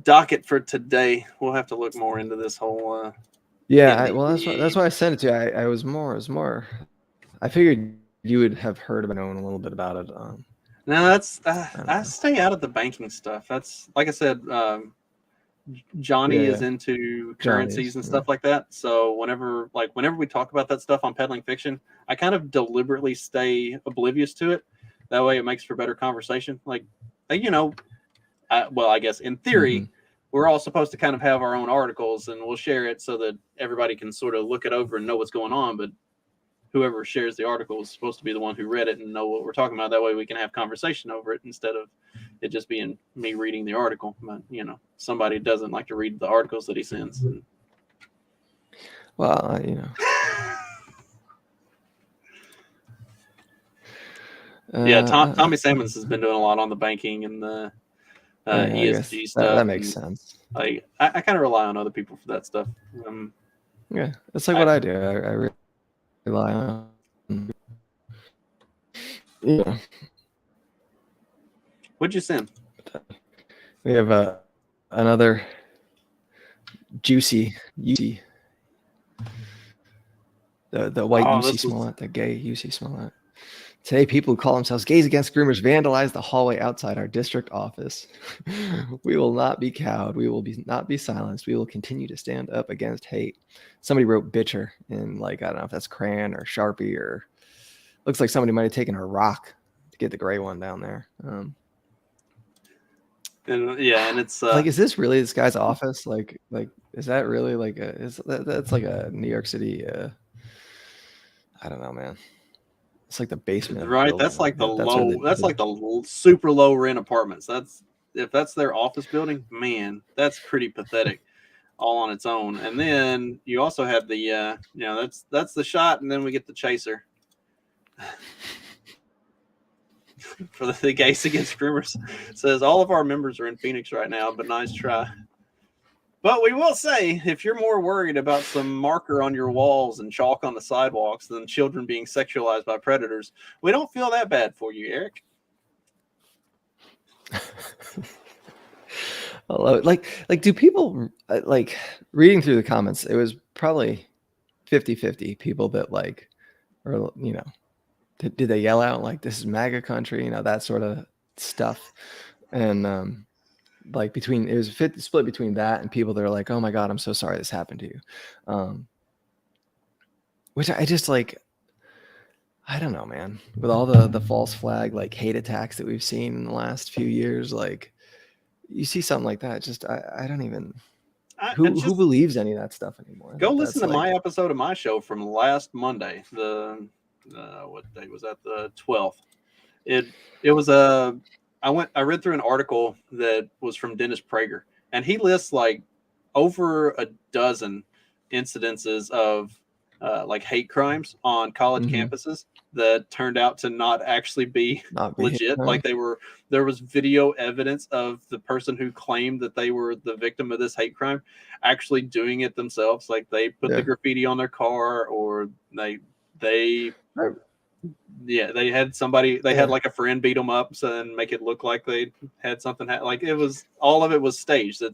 docket for today? We'll have to look more into this whole. That's why I sent it to you. I was more. I figured you would have heard about knowing a little bit about it. No, that's I stay out of the banking stuff. That's like I said. Johnny is into currencies and stuff like that. So whenever we talk about that stuff on Peddling Fiction, I kind of deliberately stay oblivious to it. That way, it makes for better conversation. I guess in theory, we're all supposed to kind of have our own articles, and we'll share it so that everybody can sort of look it over and know what's going on. But whoever shares the article is supposed to be the one who read it and know what we're talking about. That way, we can have conversation over it instead of it just being me reading the article. But somebody doesn't like to read the articles that he sends. Well, yeah, Tommy Sammons has been doing a lot on the banking and the ESG stuff. That makes sense. I kind of rely on other people for that stuff. Yeah, it's like what I do. I rely on. Yeah. What'd you send? We have another juicy UC. The white UC Smollett, the gay UC Smollett. Today, people who call themselves Gays Against Groomers vandalized the hallway outside our district office. We will not be cowed. We will not be silenced. We will continue to stand up against hate. Somebody wrote bitcher in, I don't know if that's crayon or Sharpie, or looks like somebody might have taken a rock to get the gray one down there. And it's is this really this guy's office? Is that really that's like a New York City? I don't know, man. It's like the basement, right? That's like the low. That's like the super low rent apartments. If that's their office building, man, that's pretty pathetic, all on its own. And then you also have the, that's the shot, and then we get the chaser for the Gays Against Groomers. It says all of our members are in Phoenix right now, but nice try. But we will say, if you're more worried about some marker on your walls and chalk on the sidewalks than children being sexualized by predators, we don't feel that bad for you, Eric. Do people reading through the comments? It was probably 50-50 people that did they yell out this is MAGA country, that sort of stuff, and it was split between that and people that are like, oh my God, I'm so sorry this happened to you. Which I just I don't know, man, with all the false flag, hate attacks that we've seen in the last few years, you see something like that. Just, I don't even, who believes any of that stuff anymore? Go listen to my episode of my show from last Monday. What day was that? The 12th. It was I read through an article that was from Dennis Prager, and he lists over a dozen incidences of hate crimes on college campuses that turned out to not actually be legit. There was video evidence of the person who claimed that they were the victim of this hate crime actually doing it themselves. They put the graffiti on their car, or they had somebody, had a friend beat them up and make it look like they had something. It was, all of it was staged. I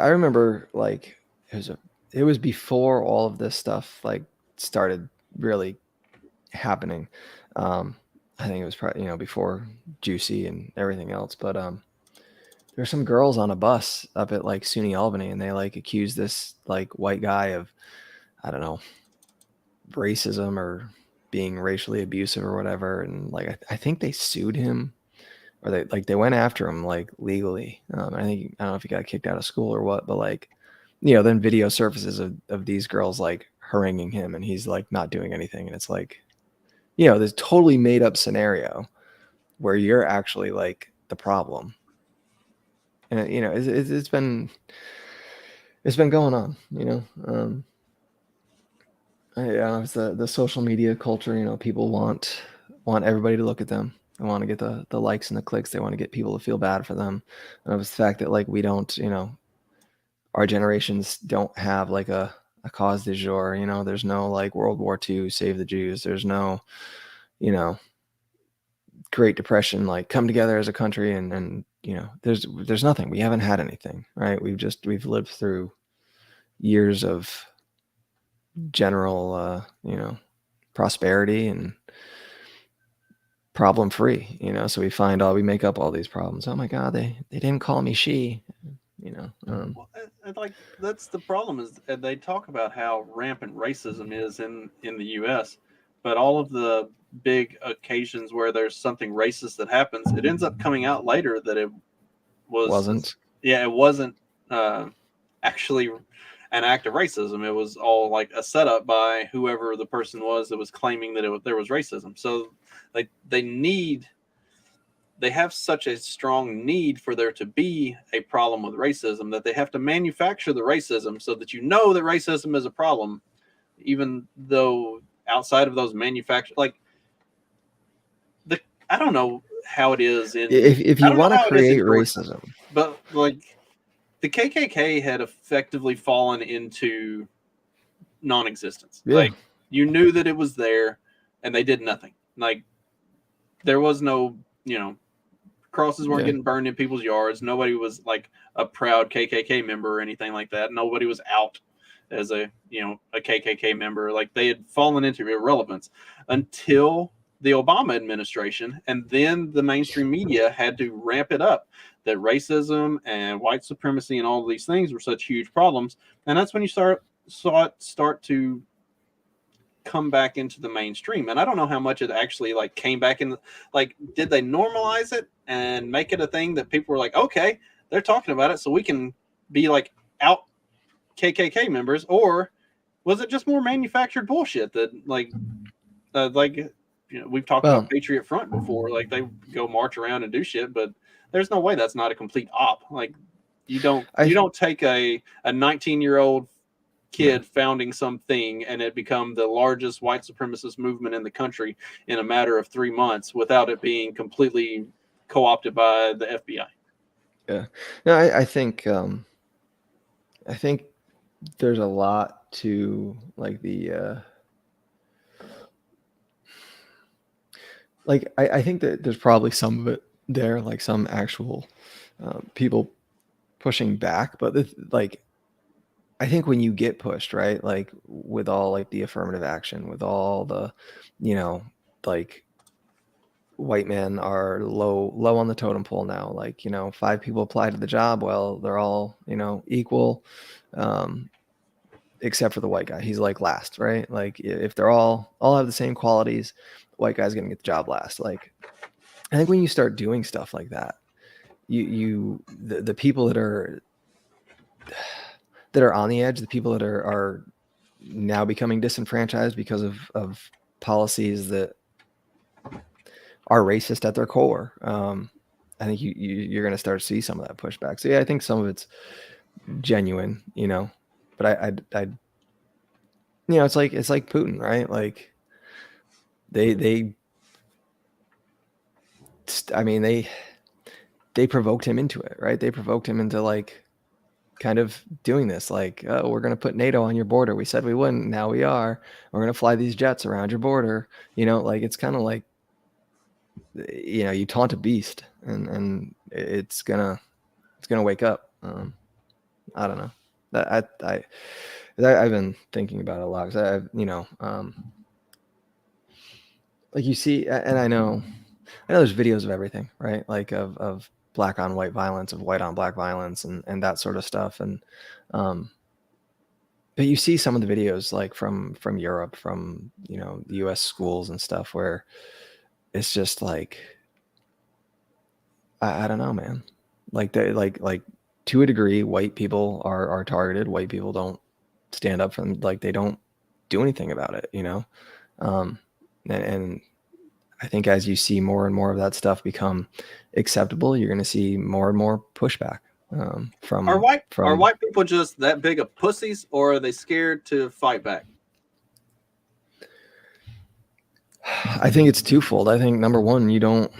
remember it was before all of this stuff started really happening. I think it was probably, before Juicy and everything else, but there were some girls on a bus up at SUNY Albany, and they accused this white guy of, I don't know, racism or being racially abusive or whatever, and I think they sued him, or they went after him legally. I don't know if he got kicked out of school or what, but then video surfaces of these girls haranguing him, and he's not doing anything, and it's this totally made up scenario where you're actually like the problem. And it's been going on, it's the social media culture. People want everybody to look at them. They want to get the likes and the clicks. They want to get people to feel bad for them. And it's the fact that like we don't, our generations don't have like a cause du jour. There's no like World War II, save the Jews. There's no, Great Depression, like come together as a country, and there's nothing. We haven't had anything, right? We've lived through years of general, prosperity and problem free, so we make up all these problems. Oh my God, they didn't call me she, Well, like that's the problem is they talk about how rampant racism is in the U.S., but all of the big occasions where there's something racist that happens, it ends up coming out later that it wasn't actually an act of racism. It was all like a setup by whoever the person was that was claiming that there was racism. So like they have such a strong need for there to be a problem with racism that they have to manufacture the racism so that that racism is a problem, even though outside of those manufactured, like I don't know how it is if you want to create racism, but like the KKK had effectively fallen into non-existence. Yeah. Like you knew that it was there and they did nothing. Like there was no, crosses weren't getting burned in people's yards. Nobody was like a proud KKK member or anything like that. Nobody was out as a KKK member. Like they had fallen into irrelevance until the Obama administration, and then the mainstream media had to ramp it up that racism and white supremacy and all of these things were such huge problems. And that's when you saw it start to come back into the mainstream. And I don't know how much it actually like came back in. Like, did they normalize it and make it a thing that people were like, okay, they're talking about it, so we can be like out KKK members? Or was it just more manufactured bullshit that we've talked about Patriot Front before, like they go march around and do shit, but there's no way that's not a complete op. Like you don't take a 19-year-old kid founding something and it become the largest white supremacist movement in the country in a matter of 3 months without it being completely co-opted by the FBI. Yeah. No, I think there's a lot to like the I think that there's probably some of it there, like some actual people pushing back, but I think when you get pushed, right, like with all like the affirmative action, with all the, like white men are low on the totem pole now, like 5 people apply to the job, well, they're all equal, except for the white guy. He's like last, right? Like if they're all have the same qualities, the white guy's gonna get the job last. Like I think when you start doing stuff like that, the people that are on the edge, the people that are now becoming disenfranchised because of policies that are racist at their core, I think you're going to start to see some of that pushback. So yeah, I think some of it's genuine, but I it's like Putin, right? Like they provoked him into it, right? They provoked him into like kind of doing this, like, oh, we're going to put NATO on your border. We said we wouldn't. Now we are. We're going to fly these jets around your border. Like it's kind of like, you taunt a beast and it's gonna wake up. I don't know. I've been thinking about it a lot because like you see, and I know there's videos of everything, right? Like of black on white violence, of white on black violence, and that sort of stuff. And but you see some of the videos like from Europe, from the US schools and stuff, where it's just like I don't know, man. Like they like to a degree, white people are targeted. White people don't stand up for them. Like they don't do anything about it, And I think as you see more and more of that stuff become acceptable, you're going to see more and more pushback from. Are white people just that big of pussies, or are they scared to fight back? I think it's twofold. I think number one, you don't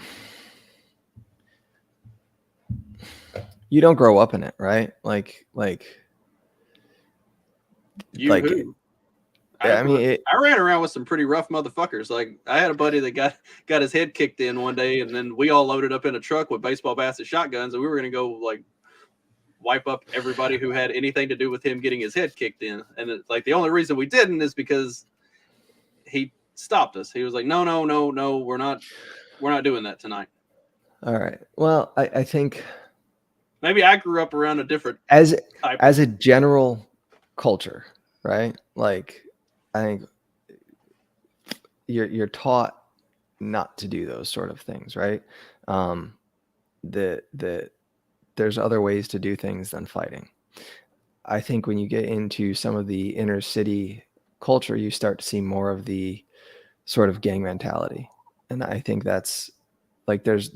grow up in it, right? I ran around with some pretty rough motherfuckers. Like, I had a buddy that got his head kicked in one day, and then we all loaded up in a truck with baseball bats and shotguns, and we were going to go like wipe up everybody who had anything to do with him getting his head kicked in. And the only reason we didn't is because he stopped us. He was like, no, we're not doing that tonight. All right. Well, I think maybe I grew up around a different as a general culture, right? Like, I think you're taught not to do those sort of things, right? There's other ways to do things than fighting. I think when you get into some of the inner city culture, you start to see more of the sort of gang mentality, and I think that's like there's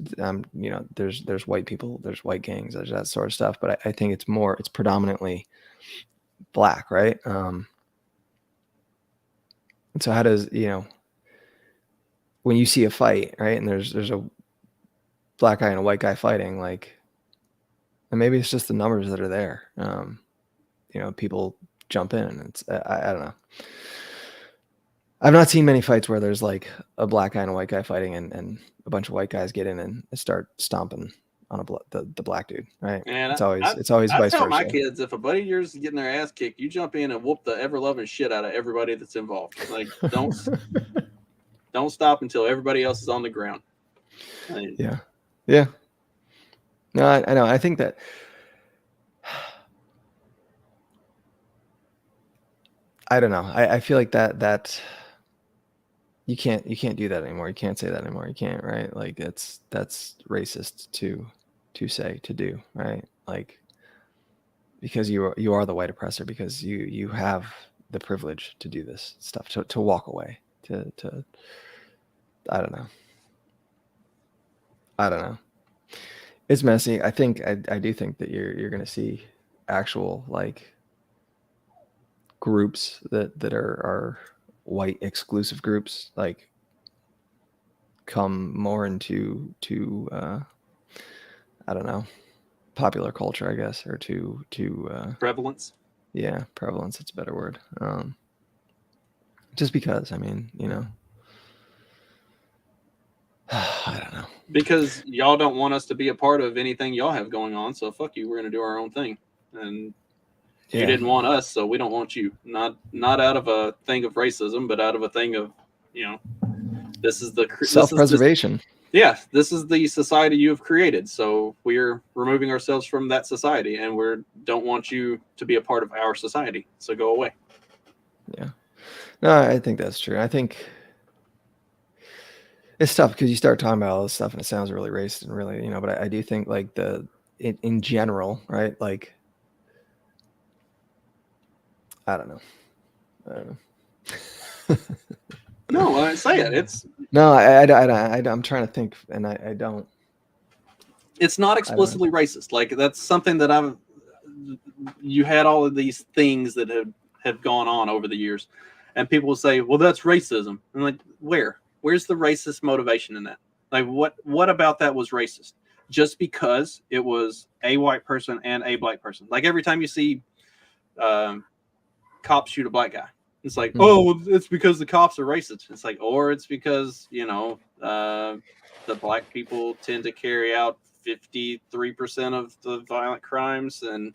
white people, there's white gangs, there's that sort of stuff, but I think it's predominantly black, right? And so how does, when you see a fight, right, and there's a black guy and a white guy fighting, like, and maybe it's just the numbers that are there, people jump in, and it's I don't know. I've not seen many fights where there's like a black guy and a white guy fighting, and a bunch of white guys get in and start stomping on the black dude, right? And it's always vice versa. My kids, if a buddy of yours is getting their ass kicked, you jump in and whoop the ever loving shit out of everybody that's involved. Like, don't stop until everybody else is on the ground. Yeah. No, I know. I think that I don't know. I feel like that you can't do that anymore. You can't say that anymore. You can't, right? Like, that's racist to say, to do, right? Like, because you are the white oppressor, because you have the privilege to do this stuff, to walk away, to I don't know. It's messy. I think I do think that you're going to see actual like groups that are white exclusive groups, like, come more into I don't know, popular culture, I guess, or to prevalence. Yeah, prevalence. It's a better word. Just because, I mean, I don't know. Because y'all don't want us to be a part of anything y'all have going on, so fuck you. We're gonna do our own thing, and you didn't want us, so we don't want you. Not out of a thing of racism, but out of a thing of, this is the self-preservation. This is the society you have created, so we're removing ourselves from that society, and we don't want you to be a part of our society, so go away. Yeah. No, I think that's true. I think it's tough because you start talking about all this stuff and it sounds really racist and really, but I do think like in general, right? Like, I don't know. No, I say it. It's no, I'm trying to think, and I don't. It's not explicitly racist. Like, that's something that you had all of these things that have gone on over the years, and people will say, "Well, that's racism." I'm like, where's the racist motivation in that? Like, what about that was racist? Just because it was a white person and a black person. Like, every time you see cops shoot a black guy, it's like, oh, it's because the cops are racist. It's like, or it's because, the black people tend to carry out 53% of the violent crimes, and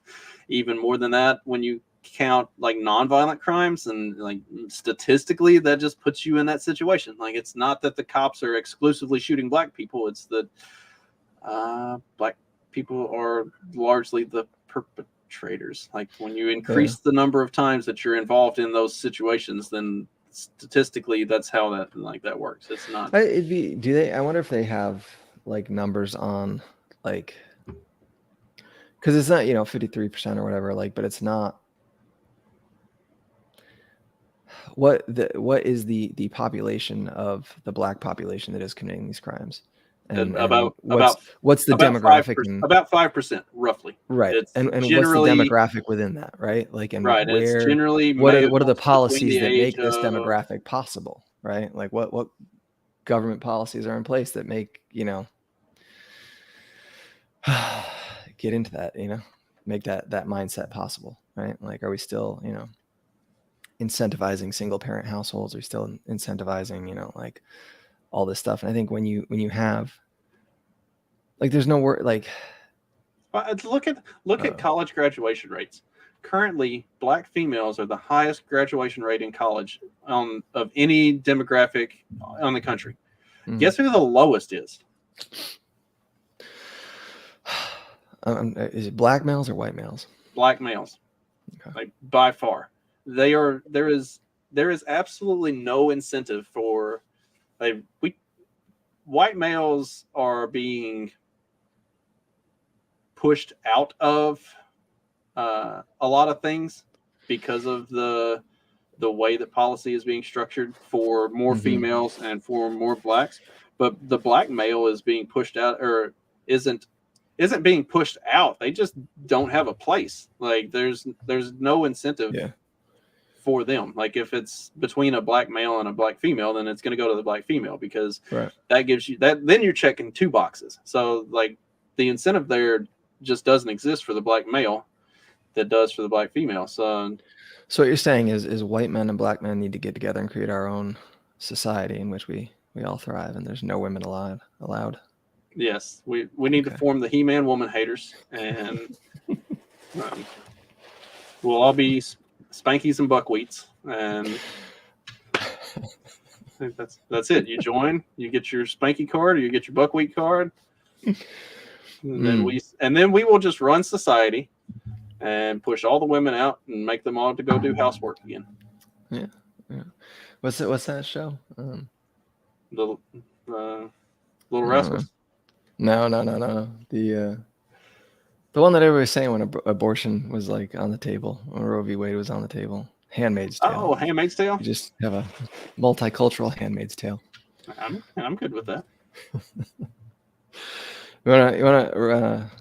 even more than that when you count like non-violent crimes, and like statistically that just puts you in that situation. Like, it's not that the cops are exclusively shooting black people, it's that black people are largely the perpetrators. Like, when you increase the number of times that you're involved in those situations, then statistically that's how that works. It's not. I wonder if they have like numbers on, like, because it's not 53% or whatever, like, but it's not. what is the population of the black population that is committing these crimes? And what's the demographic? About 5%, roughly. Right. And what's the demographic within that, right? Like, and right, where, it's generally what are the policies that make this of... demographic possible, right? Like what government policies are in place that make, get into that, make that mindset possible, right? Like, are we still, incentivizing single parent households? Are we still incentivizing, like all this stuff? And I think when you have, like, there's no word, like, look at college graduation rates. Currently, black females are the highest graduation rate in college of any demographic on the country. Mm-hmm. Guess who the lowest is? Is it black males or white males? Black males, okay. Like by far. There is absolutely no incentive for, white males are being pushed out of a lot of things because of the way that policy is being structured for more females and for more blacks. But the black male is being pushed out, or isn't being pushed out. They just don't have a place. Like, there's no incentive for them. Like, if it's between a black male and a black female, then it's going to go to the black female, because that gives you that. Then you're checking two boxes. So, like, the incentive there just doesn't exist for the black male that does for the black female. So what you're saying is white men and black men need to get together and create our own society in which we all thrive, and there's no women allowed. Yes, we need to form the He-Man Woman Haters, and we'll all be Spankies and Buckwheats, and that's it. You join, you get your Spanky card, or you get your Buckwheat card, and then we will just run society and push all the women out and make them all to go do housework again. Yeah. What's that show? Little Rascals. No. The one that everybody was saying when abortion was like on the table, when Roe v. Wade was on the table. Handmaid's Tale. Oh, Handmaid's Tale. You just have a multicultural Handmaid's Tale. I'm good with that. You wanna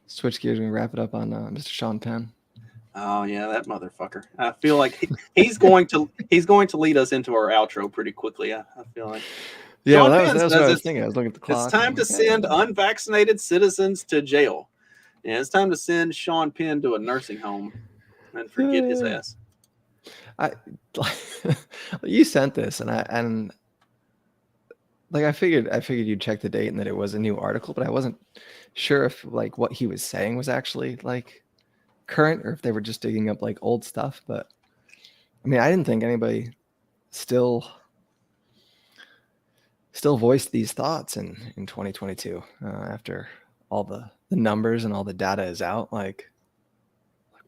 switch gears and wrap it up on Mr. Sean Penn? Oh yeah, that motherfucker. I feel like he's going to lead us into our outro pretty quickly. I feel like. Yeah, well, that was what I was thinking. I was looking at the clock. It's time to send unvaccinated citizens to jail. Yeah, it's time to send Sean Penn to a nursing home and forget his ass. You sent this, and I figured you'd check the date and that it was a new article, but I wasn't sure if like what he was saying was actually like current, or if they were just digging up like old stuff. But I mean, I didn't think anybody still voiced these thoughts in 2022 after all the numbers and all the data is out. Like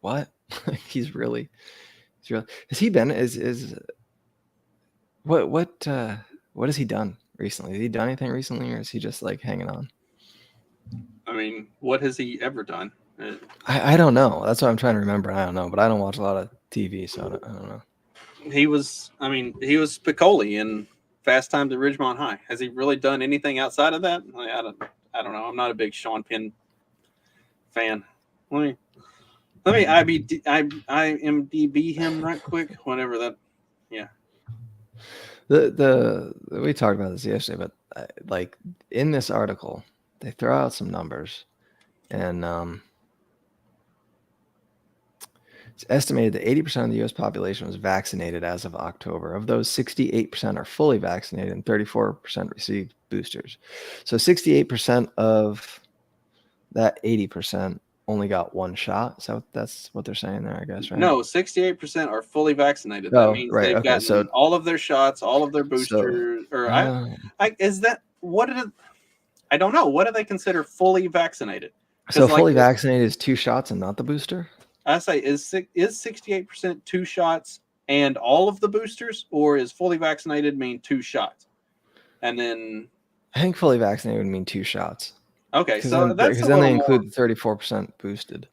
what? He's really has he been what has he done recently? Has he done anything recently, or is he just like hanging on? I mean, what has he ever done? I don't know. That's what I'm trying to remember. I don't know, but I don't watch a lot of TV, so I don't know. He was Spicoli in Fast Times at Ridgemont High. Has he really done anything outside of that? I don't know. I'm not a big Sean Penn fan. Let me IMDb him right quick. Whatever that. Yeah. We talked about this yesterday, but like in this article, they throw out some numbers, and it's estimated that 80% of the U.S. population was vaccinated as of October. Of those, 68% are fully vaccinated and 34% received boosters. So 68% of that 80% only got one shot. So that's what they're saying there, I guess, right? No, 68% are fully vaccinated. That means they've gotten all of their shots, all of their boosters. I don't know. What do they consider fully vaccinated? So fully vaccinated is 2 shots and not the booster? I say, is 68% 2 shots and all of the boosters, or is fully vaccinated mean 2 shots? And then I think fully vaccinated would mean 2 shots. Okay, so that's because then they include the 34% boosted.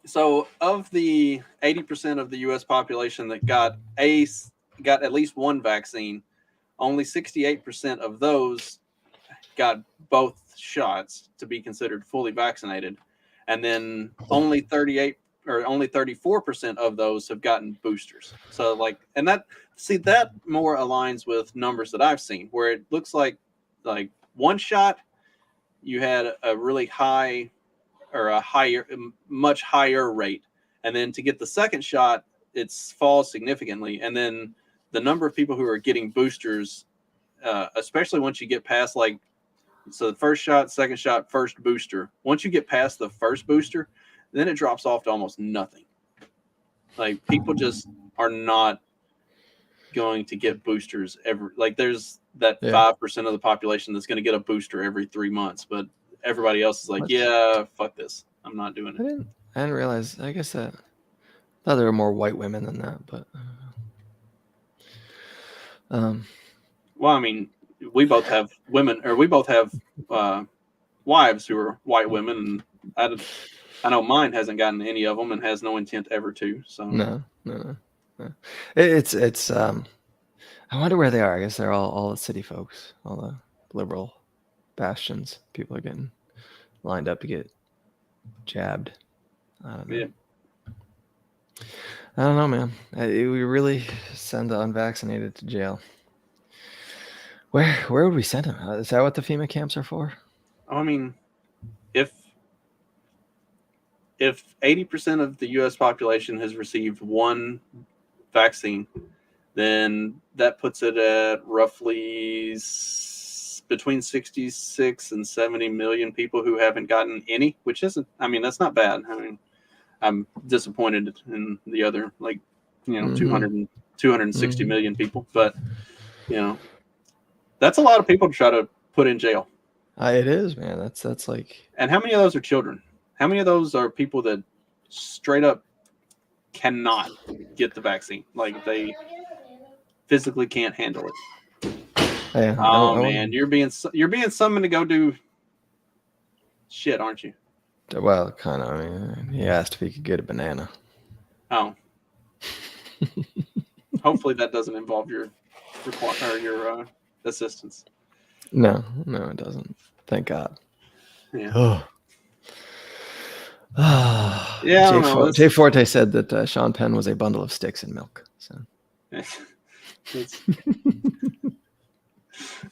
So of the 80% of the U.S. population that got at least one vaccine, only 68% of those got both shots to be considered fully vaccinated, and then only 34% of those have gotten boosters. So that more aligns with numbers that I've seen, where it looks like one shot you had a really high or much higher rate, and then to get the second shot it falls significantly, and then the number of people who are getting boosters, especially once you get past so the first shot, second shot, first booster, once you get past the first booster, then it drops off to almost nothing. Like, people just are not going to get boosters there's that 5% of the population that's going to get a booster every 3 months, but everybody else is like, yeah, fuck this, I'm not doing it. I didn't realize. I guess I thought there were more white women than that, but well, I mean, we both have wives who are white women, and I know mine hasn't gotten any of them and has no intent ever to. So no. It's I wonder where they are. I guess they're all the city folks, all the liberal bastions. People are getting lined up to get jabbed. I don't know. Yeah. I don't know, man. We really send the unvaccinated to jail. Where would we send them? Is that what the FEMA camps are for? I mean, if 80% of the U.S. population has received one vaccine, then that puts it at roughly between 66 and 70 million people who haven't gotten any, which isn't, I mean, that's not bad. I mean, I'm disappointed in the other, 260 million people, but, that's a lot of people to try to put in jail. It is, man. That's like. And how many of those are children? How many of those are people that straight up cannot get the vaccine? Like, they physically can't handle it. Yeah, man, you're being summoned to go do shit, aren't you? Well, kind of. I mean, he asked if he could get a banana. Oh. Hopefully that doesn't involve your assistance. No, it doesn't. Thank God. Yeah. Yeah. Jay Forte said that Sean Penn was a bundle of sticks and milk. So.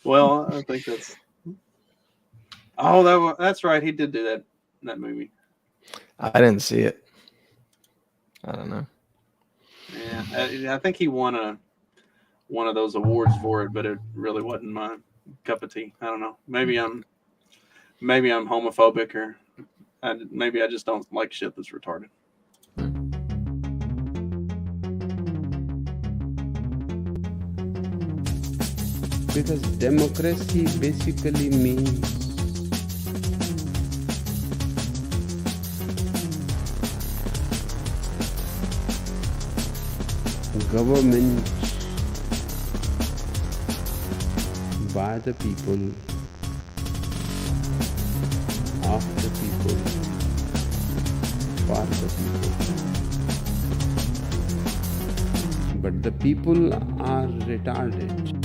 Well, I think that's. Oh, that's right. He did do that movie. I didn't see it. I don't know. Yeah, I think he won one of those awards for it, but it really wasn't my cup of tea. I don't know. Maybe I'm homophobic, or maybe I just don't like shit that's retarded. Because democracy basically means government by the people, of the people, for the people. But the people are retarded.